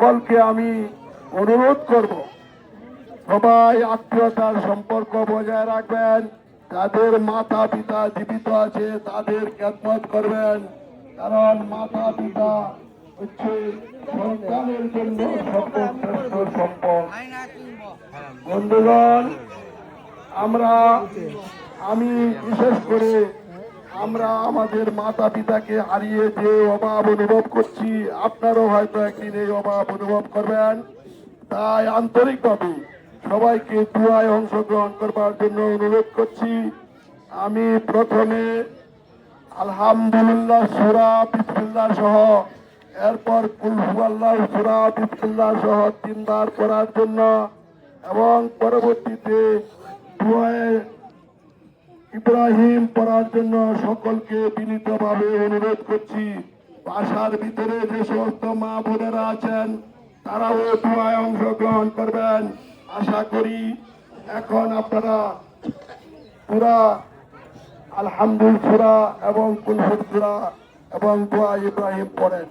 সকলকে আমি অনুরোধ করব, সবাই আত্মীয়তার সম্পর্ক বজায় রাখবেন। যাদের মাতা পিতা জীবিত আছে তাদের খেদমত করবেন, কারণ মাতা পিতা হচ্ছে সন্তানের জন্য সর্বশ্রেষ্ঠ সম্পদ। বন্ধুগণ, আমি বিশেষ করে আমরা আমাদের মাতা পিতাকে হারিয়ে যে অভাব অনুভব করছি, আপনারাও হয়তো একদিন এই অভাব অনুভব করবেন। তাই আন্তরিকভাবে সবাইকে দুয়ায় অংশগ্রহণ করবার জন্য অনুরোধ করছি। আমি প্রথমে আলহামদুলিল্লাহ সূরা বিসমিল্লাহ সহ, এরপর কুল হুয়াল্লাহু সূরা বিসমিল্লাহ সহ 3 বার করার জন্য এবং পরবর্তীতে দুয়ায়ে ইব্রাহিম পড়ার জন্য সকলকে বিনীতভাবে অনুরোধ করছি। বাসার ভিতরে যে সমস্ত মা বোনেরা আছেন তারাও দুয়ায় অংশগ্রহণ করবেন। আশা করি এখন আপনারা পুরা আলহামদুলিল্লাহ সূরা এবং কুল হুয়া সূরা এবং দুয়া ইব্রাহিম পড়েন।